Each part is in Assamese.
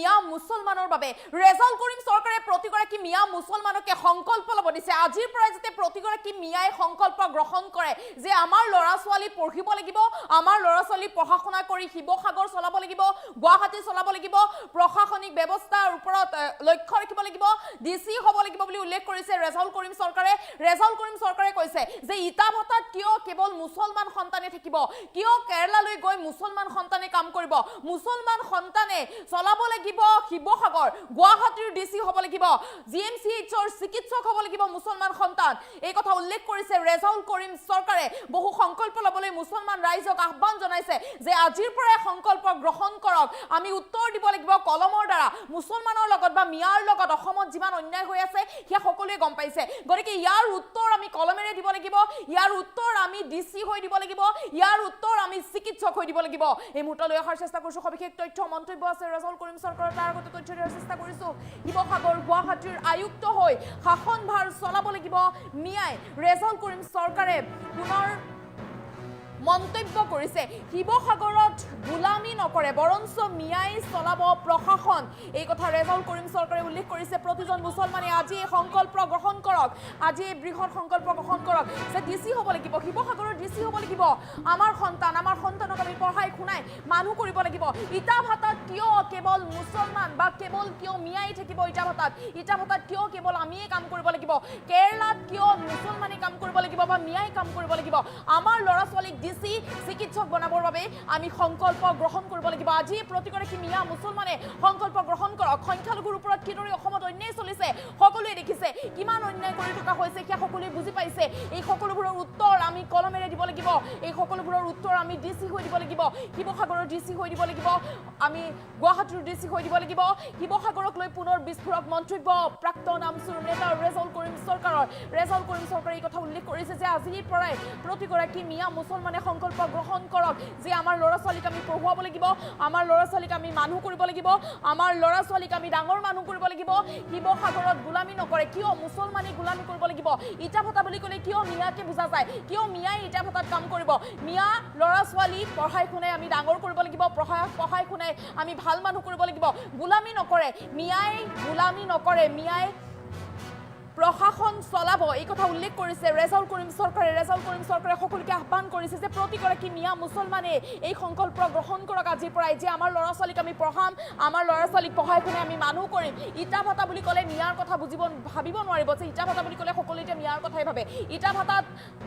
মিয়া মুছলমানৰ বাবে ৰেজাউল কৰিম চৰকাৰে প্ৰতিগৰাকী মিয়া মুছলমানকে সংকল্প ল'ব দিছে আজিৰ পৰা যাতে প্ৰতিগৰাকী মিয়াই সংকল্প গ্ৰহণ কৰে যে আমাৰ ল'ৰা ছোৱালী পঢ়িব লাগিব আমাৰ ল'ৰা ছোৱালী পঢ়া শুনা কৰি শিৱসাগৰ চলাব লাগিব গুৱাহাটী চলাব লাগিব প্ৰশাসনিক ব্যৱস্থাৰ ওপৰত লক্ষ্য ৰাখিব লাগিব ডিসি হ'ব লাগিব বুলি উল্লেখ কৰিছে ৰেজাউল কৰিম চৰকাৰে কৈছে যে ইটা ভাতাত কিয় কেৱল মুছলমান সন্তানে থাকিব কিয় কেৰালালৈ গৈ মুছলমান সন্তানে কাম কৰিব মুছলমান সন্তানে চলাব লাগিব শিৱসাগৰ গুৱাহাটীৰ ডিসি হ'ব লাগিব জিএমচিএইচৰ চিকিৎসক হ'ব লাগিব মুছলমান সন্তান এই কথা উল্লেখ কৰিছে ৰেজাউল কৰিম চৰকাৰে বহু সংকল্প ল'বলৈ মুছলমান ৰাইজক আহ্বান জনাইছে যে আজিৰ পৰাই সংকল্প গ্ৰহণ কৰক আমি উত্তৰ দিব লাগিব কলমৰ দ্বাৰা মুছলমানৰ লগত বা মিয়াৰ লগত অসমত যিমান অন্যায় হৈ আছে সেয়া সকলোৱে গম পাইছে গতিকে ইয়াৰ উত্তৰ আমি কলমেৰে দিব লাগিব ইয়াৰ উত্তৰ আমি ডিসি হৈ দিব লাগিব ইয়াৰ উত্তৰ আমি চিকিৎসক হৈ দিব লাগিব এই মুহূৰ্তলৈ অহাৰ চেষ্টা কৰিছো সবিশেষ তথ্য মন্তব্য আছে ৰেজাউল কৰিম চৰকাৰৰ তাৰ আগতে তথ্য দিয়াৰ চেষ্টা কৰিছো শিৱসাগৰ গুৱাহাটীৰ আয়ুক্ত হৈ শাসনভাৰ চলাব লাগিব মিয়াই ৰেজাউল কৰিম চৰকাৰে পুনৰ মন্তব্য কৰিছে শিৱসাগৰত গুলামী নকৰে বৰঞ্চ মিয়াই চলাব প্ৰশাসন এই কথা ৰেজাউল কৰিম চৰকাৰে উল্লেখ কৰিছে প্ৰতিজন মুছলমানে আজি এই সংকল্প গ্ৰহণ কৰক আজি এই বৃহৎ সংকল্প গ্ৰহণ কৰক যে ডিসি হ'ব লাগিব শিৱসাগৰৰ ডিসি হ'ব লাগিব আমাৰ সন্তানক আমি পঢ়াই শুনাই মানুহ কৰিব লাগিব ইটা ভাতাত কিয় কেৱল মুছলমান বা কেৱল কিয় মিয়াই থাকিব ইটা ভাতাত কিয় কেৱল আমিয়ে কাম কৰিব লাগিব কেৰালাত কিয় মুছলমানে কাম কৰিব লাগিব বা মিয়াই কাম কৰিব লাগিব আমাৰ ল'ৰা ছোৱালীক ডিসি চিকিৎসক বনাবৰ বাবে আমি সংকল্প গ্ৰহণ কৰিব লাগিব আজি প্ৰতিগৰাকী মিয়া মুছলমানে সংকল্প গ্ৰহণ কৰক সংখ্যালঘুৰ ওপৰত কিদৰে অসমত অন্যায় চলিছে সকলোৱে দেখিছে কিমান অন্যায় কৰি থকা হৈছে সেয়া সকলোৱে বুজি পাইছে এই সকলোবোৰৰ উত্তৰ আমি কলমেৰে দিব লাগিব এই সকলোবোৰৰ উত্তৰ আমি ডিসি হৈ দিব লাগিব শিৱসাগৰৰ ডিসি হৈ দিব লাগিব আমি গুৱাহাটীৰ ডিসি হৈ দিব লাগিব শিৱসাগৰক লৈ পুনৰ বিস্ফোৰক মন্তব্য প্ৰাক্তন আমচুৰ নেতা ৰেজাউল কৰিম চৰকাৰে এই কথা উল্লেখ কৰিছে যে আজিৰ পৰাই প্ৰতিগৰাকী মিয়া মুছলমানে সংকল্প গ্ৰহণ কৰক যে আমাৰ ল'ৰা ছোৱালীক আমি পঢ়ুৱাব লাগিব আমাৰ ল'ৰা ছোৱালীক আমি মানুহ কৰিব লাগিব আমাৰ ল'ৰা ছোৱালীক আমি ডাঙৰ মানুহ কৰিব লাগিব শিৱসাগৰত গুলামী নকৰে কিয় মুছলমানে গুলামী কৰিব লাগিব ইটা ভাতা বুলি ক'লে কিয় মিয়াকে বুজা যায় কিয় মিয়াই ইটা ভাতাত কাম কৰিব মিয়া ল'ৰা ছোৱালী পঢ়াই শুনাই আমি ডাঙৰ কৰিব লাগিব পঢ়াই শুনাই আমি ভাল মানুহ কৰিব লাগিব গুলামী নকৰে মিয়াই প্ৰশাসন চলাব এই কথা উল্লেখ কৰিছে ৰেজাউল কৰিম চৰকাৰে সকলোকে আহ্বান কৰিছে যে প্ৰতিগৰাকী মিয়া মুছলমানে এই সংকল্প গ্ৰহণ কৰক আজিৰ পৰাই যে আমাৰ ল'ৰা ছোৱালীক আমি পঢ়াম আমাৰ ল'ৰা ছোৱালীক পঢ়াই শুনাই আমি মানুহ কৰিম ইটা ভাতা বুলি ক'লে মিয়াৰ কথা ভাবিব নোৱাৰিব যে ইটা ভাতা বুলি ক'লে সকলোৱে এতিয়া মিয়াৰ কথাই ভাবে ইটা ভাতাত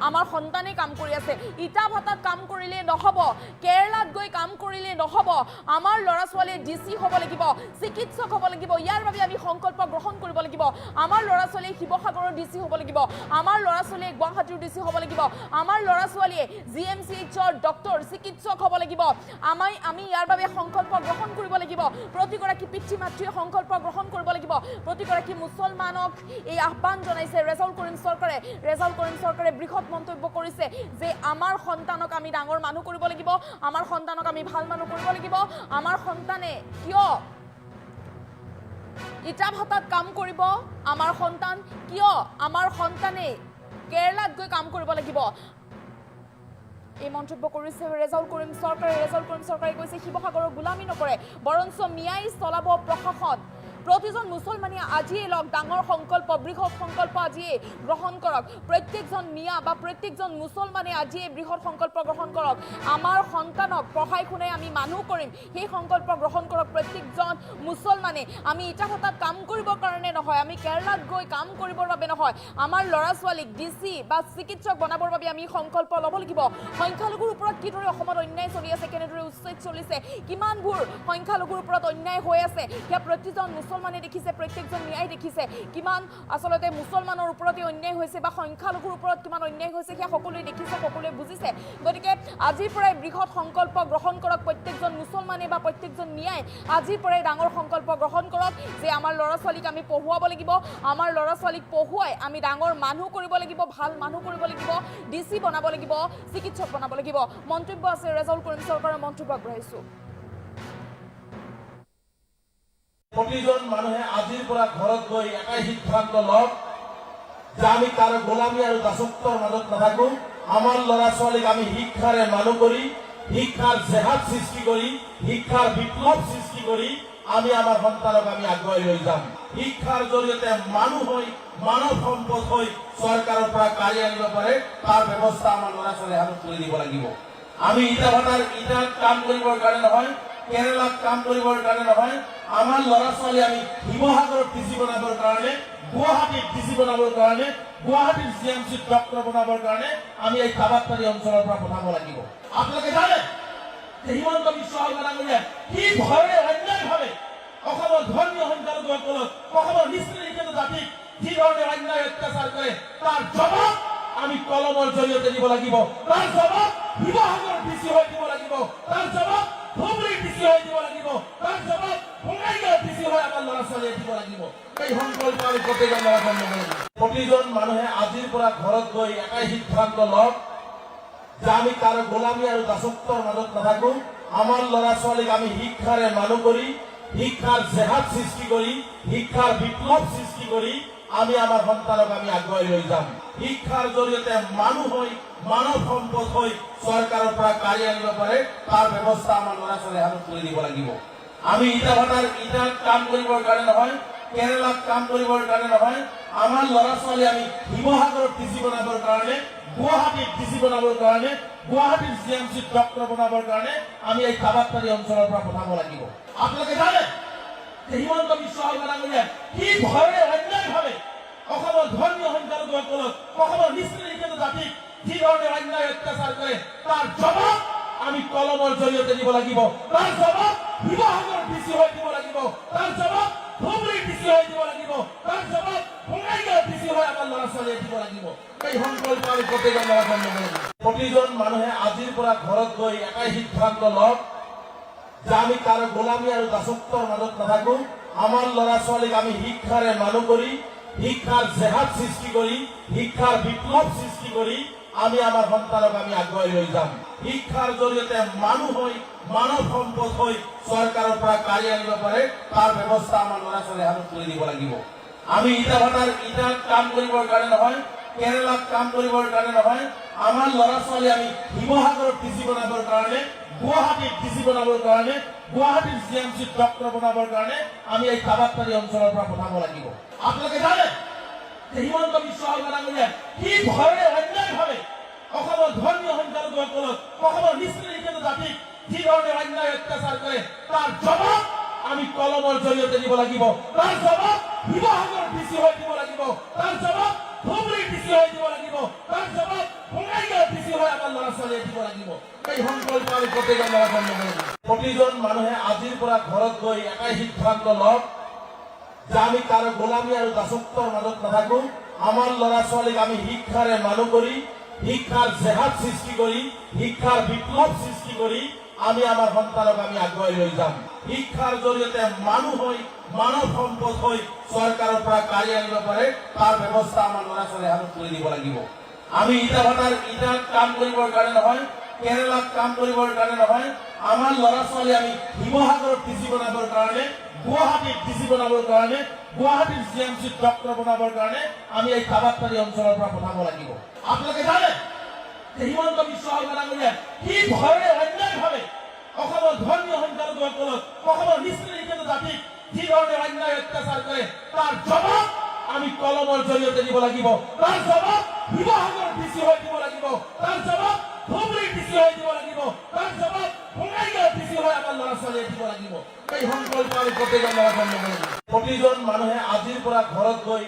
আমাৰ সন্তানে কাম কৰি আছে ইটা ভাতাত কাম কৰিলে নহ'ব কেৰালাত গৈ কাম কৰিলে নহ'ব আমাৰ ল'ৰা ছোৱালীয়ে ডিসি হ'ব লাগিব চিকিৎসক হ'ব লাগিব ইয়াৰ বাবে আমি সংকল্প গ্ৰহণ কৰিব লাগিব আমাৰ ল'ৰা ছোৱালী শিৱসাগৰৰ ডিসি হ'ব লাগিব আমাৰ ল'ৰা ছোৱালীয়ে গুৱাহাটীৰ ডিসি হ'ব লাগিব আমাৰ ল'ৰা ছোৱালীয়ে জিএমচিএইচৰ ডক্টৰ চিকিৎসক হ'ব লাগিব আমি ইয়াৰ বাবে সংকল্প গ্ৰহণ কৰিব লাগিব প্ৰতিগৰাকী পিতৃ মাতৃয়ে সংকল্প গ্ৰহণ কৰিব লাগিব প্ৰতিগৰাকী মুছলমানক এই আহ্বান জনাইছে ৰেজাউল কৰিম চৰকাৰে বৃহৎ মন্তব্য কৰিছে যে আমাৰ সন্তানক আমি ডাঙৰ মানুহ কৰিব লাগিব আমাৰ সন্তানক আমি ভাল মানুহ কৰিব লাগিব আমাৰ সন্তানে কিয় ইটা ভাতাত কাম কৰিব আমাৰ সন্তান কিয় আমাৰ সন্তানে কেৰালাত গৈ কাম কৰিব লাগিব এই মন্তব্য কৰিছে ৰেজাউল কৰিম চৰকাৰে কৈছে শিৱসাগৰৰ গুলামী নকৰে বৰঞ্চ মিয়াই চলাব প্ৰশাসন প্ৰতিজন মুছলমানে আজিয়ে লগ ডাঙৰ সংকল্প বৃহৎ সংকল্প আজিয়ে গ্ৰহণ কৰক প্ৰত্যেকজন মিয়া বা প্ৰত্যেকজন মুছলমানে আজিয়ে বৃহৎ সংকল্প গ্ৰহণ কৰক আমাৰ সন্তানক পঢ়াই শুনাই আমি মানুহ কৰিম সেই সংকল্প গ্ৰহণ কৰক প্ৰত্যেকজন মুছলমানে আমি ইটা ভাতাত কাম কৰিবৰ কাৰণে নহয় আমি কেৰালাত গৈ কাম কৰিবৰ বাবে নহয় আমাৰ ল'ৰা ছোৱালীক ডিসি বা চিকিৎসক বনাবৰ বাবে আমি সংকল্প ল'ব লাগিব সংখ্যালঘুৰ ওপৰত কিদৰে অসমত অন্যায় চলি আছে কেনেদৰে উচ্ছেদ চলিছে কিমানবোৰ সংখ্যালঘুৰ ওপৰত অন্যায় হৈ আছে সেয়া প্ৰতিজন মুছলমানে দেখিছে প্ৰত্যেকজন মিয়াই দেখিছে কিমান আসলতে মুছলমানৰ ওপৰতে অন্যায় হৈছে বা সংখ্যালঘুৰ ওপৰত কিমান অন্যায় হৈছে সেয়া সকলোৱে দেখিছে সকলোৱে বুজিছে গতিকে আজিৰ পৰাই বৃহৎ সংকল্প গ্ৰহণ কৰক প্ৰত্যেকজন মুছলমানে বা প্ৰত্যেকজন মিয়াই আজিৰ পৰাই ডাঙৰ সংকল্প গ্ৰহণ কৰক যে আমাৰ ল'ৰা ছোৱালীক আমি পঢ়ুৱাব লাগিব আমাৰ ল'ৰা ছোৱালীক পঢ়ুৱাই আমি ডাঙৰ মানুহ কৰিব লাগিব ভাল মানুহ কৰিব লাগিব ডিসি বনাব লাগিব চিকিৎসক বনাব লাগিব মন্তব্য আছে ৰেজাউল কৰিম চৰকাৰৰ মন্তব্য আগবঢ়াইছো প্ৰতিজন মানুহে আজিৰ পৰা ঘৰত গৈ একাই সিদ্ধান্ত লওক যে আমি তাৰ গোলামী আৰু দাসত্বৰ মাজত নাথাকো আমাৰ ল'ৰা ছোৱালীক আমি শিক্ষাৰে মানুহ কৰি শিক্ষাৰ জেহাদ সৃষ্টি কৰি শিক্ষাৰ বিপ্লৱ সৃষ্টি কৰি আমি আমাৰ সন্তানক আমি আগুৱাই লৈ যাম শিক্ষাৰ জৰিয়তে মানুহ হৈ মানৱ সম্পদ হৈ চৰকাৰৰ পৰা কাঢ়ি আনিব পাৰে তাৰ ব্যৱস্থা আমাৰ ল'ৰা ছোৱালীৰ হাতত তুলি দিব লাগিব আমি ইটাত কাম কৰিবৰ কাৰণে নহয় কেৰেলাত কাম কৰিবৰ কাৰণে নহয় আমাৰ ল'ৰা ছোৱালী আমি শিৱসাগৰত টিচি বনাবৰ কাৰণে গুৱাহাটীত টিচি বনাবৰ কাৰণে গুৱাহাটীৰ জিএমচিত ডক্টৰ বনাবৰ কাৰণে আমি এই কাবাট্টাৰী অঞ্চলৰ পৰা পঠাব লাগিব আপোনালোকে জানে হিমন্ত বিশ্ব শৰ্মা ডাঙৰীয়া কি ভয়েৰে অন্যায়ভাৱে অসমৰ ধৰ্মীয় সংখ্যালঘুসকলক অসমৰ নিষ্পেষিত জাতিক যি ধৰণে অন্যায় অত্যাচাৰ কৰে তাৰ জবাব আমি কলমৰ জৰিয়তে দিব লাগিব তাৰ জবাব শিৱসাগৰ ডিচি হৈ দিব লাগিব তাৰ জবাব ধুবুৰী ডিচি হৈ দিব লাগিব তাৰ জবাব বঙাইগাঁও ডিচি হৈ আমাৰ ল'ৰা ছোৱালীয়ে দিব লাগিব এই সংকল্প আমি প্ৰত্যেকজন ল'ৰা ছোৱালীয়ে প্ৰতিজন মানুহে আজিৰ পৰা ঘৰত গৈ এটাই সিদ্ধান্ত লওক যে আমি কাৰো গোলামী আৰু দাসত্বৰ মাজত নাথাকো আমাৰ ল'ৰা ছোৱালীক আমি শিক্ষাৰে মানুহ কৰি শিক্ষাৰ জেহাদ সৃষ্টি কৰি শিক্ষাৰ বিপ্লৱ সৃষ্টি কৰি আমি আমাৰ সন্তানক আমি আগুৱাই লৈ যাম শিক্ষাৰ জৰিয়তে মানুহ হৈ মানৱ সম্পদ হৈ চৰকাৰৰ পৰা কাঢ়ি আনিব পাৰে তাৰ ব্যৱস্থা আমাৰ ল'ৰা ছোৱালীৰ হাতত তুলি দিব লাগিব আমি ইটাত কাম কৰিবৰ কাৰণে নহয় কেৰেলাত কাম কৰিবৰ কাৰণে নহয় আমাৰ ল'ৰা ছোৱালী আমি শিৱসাগৰত টিচি বনাবৰ কাৰণে গুৱাহাটীত টিচি বনাবৰ কাৰণে গুৱাহাটীৰ জিএমচিত ডক্টৰ বনাবৰ কাৰণে আমি এই কাবাট্টাৰী অঞ্চলৰ পৰা পঠাব লাগিব আপোনালোকে জানে হিমন্ত বিশ্ব শৰ্মা ডাঙৰীয়া কি ভয়েৰে অন্যায়ভাৱে অসমৰ ধৰ্মীয় সংখ্যালঘুসকলক অসমৰ নিষ্পেষিত জাতিক যি ধৰণে অন্যায় অত্যাচাৰ কৰে তাৰ জবাব আমি কলমৰ জৰিয়তে দিব লাগিব তাৰ জবাব শিৱসাগৰ ডিচি হৈ দিব লাগিব তাৰ জবাব ধুবুৰী ডিচি হৈ দিব লাগিব তাৰ জবাব বঙাইগাঁও ডিচি হৈ আমাৰ ল'ৰা ছোৱালীয়ে দিব লাগিব এই সংকল্প আমি প্ৰত্যেকজন ল'ৰা ছোৱালীয়ে প্ৰতিজন মানুহে আজিৰ পৰা ঘৰত গৈ এটাই সিদ্ধান্ত লওক যে আমি কাৰো গোলামী আৰু দাসত্বৰ মাজত নাথাকো আমাৰ ল'ৰা ছোৱালীক আমি শিক্ষাৰে মানুহ কৰি শিক্ষাৰ জেহাদ সৃষ্টি কৰি শিক্ষাৰ বিপ্লৱ সৃষ্টি কৰি আমি আমাৰ সন্তানক আমি আগুৱাই লৈ যাম শিক্ষাৰ জৰিয়তে মানুহ হৈ মানৱ সম্পদ হৈ চৰকাৰৰ পৰা কাঢ়ি আনিব পাৰে তাৰ ব্যৱস্থা আমাৰ ল'ৰা ছোৱালীৰ হাতত তুলি দিব লাগিব আমি ইটাত কাম কৰিবৰ কাৰণে নহয় কেৰেলাত কাম কৰিবৰ কাৰণে নহয় আমাৰ ল'ৰা ছোৱালী আমি শিৱসাগৰত টিচি বনাবৰ কাৰণে গুৱাহাটীত টিচি বনাবৰ কাৰণে গুৱাহাটীৰ জিএমচিত ডক্টৰ বনাবৰ কাৰণে আমি এই কাবাট্টাৰী অঞ্চলৰ পৰা পঠাব লাগিব আপোনালোকে জানে হিমন্ত বিশ্ব শৰ্মা ডাঙৰীয়া কি ভয়েৰে অন্যায়ভাৱে অসমৰ ধৰ্মীয় সংখ্যালঘুসকলক অসমৰ নিষ্পেষিত জাতিক যি ধৰণে অন্যায় অত্যাচাৰ কৰে তাৰ জবাব আমি কলমৰ জৰিয়তে দিব লাগিব তাৰ জবাব শিৱসাগৰ ডিচি হৈ দিব লাগিব তাৰ জবাব ধুবুৰী ডিচি হৈ দিব লাগিব তাৰ জবাব বঙাইগাঁও ডিচি হৈ আমাৰ ল'ৰা ছোৱালীয়ে দিব লাগিব এই সংকল্প আমি প্ৰত্যেকজন ল'ৰা ছোৱালীয়ে প্ৰতিজন মানুহে আজিৰ পৰা ঘৰত গৈ এটাই সিদ্ধান্ত লওক যে আমি কাৰো গোলামী আৰু দাসত্বৰ মাজত নাথাকো আমাৰ ল'ৰা ছোৱালীক আমি শিক্ষাৰে মানুহ কৰি শিক্ষাৰ জেহাদ সৃষ্টি কৰি শিক্ষাৰ বিপ্লৱ সৃষ্টি কৰি আমি আমাৰ সন্তানক আমি আগুৱাই লৈ যাম শিক্ষাৰ জৰিয়তে মানুহ হৈ মানৱ সম্পদ হৈ চৰকাৰৰ পৰা কাঢ়ি আনিব পাৰে তাৰ ব্যৱস্থা আমাৰ ল'ৰা ছোৱালীৰ হাতত তুলি দিব লাগিব আমি ইটাত কাম কৰিবৰ কাৰণে নহয় কেৰেলাত কাম কৰিবৰ কাৰণে নহয় আমাৰ ল'ৰা ছোৱালী আমি শিৱসাগৰত টিচি বনাবৰ কাৰণে গুৱাহাটীত টিচি বনাবৰ কাৰণে গুৱাহাটীৰ জিএমচিত ডক্টৰ বনাবৰ কাৰণে আমি এই কাবাট্টাৰী অঞ্চলৰ পৰা পঠাব লাগিব আপোনালোকে জানে হিমন্ত বিশ্ব শৰ্মা ডাঙৰীয়া কি ভয়েৰে অন্যায়ভাৱে অসমৰ ধৰ্মীয় সংখ্যালঘুসকলক অসমৰ নিষ্পেষিত জাতিক যি ধৰণে অন্যায় অত্যাচাৰ কৰে তাৰ জবাব আমি কলমৰ জৰিয়তে দিব লাগিব তাৰ জবাব শিৱসাগৰ ডিচি হৈ দিব লাগিব তাৰ জবাব ধুবুৰী ডিচি হৈ দিব লাগিব তাৰ জবাব বঙাইগাঁও ডিচি হৈ আমাৰ ল'ৰা ছোৱালীয়ে দিব লাগিব এই সংকল্প আমি প্ৰত্যেকজন ল'ৰা ছোৱালীয়ে প্ৰতিজন মানুহে আজিৰ পৰা ঘৰত গৈ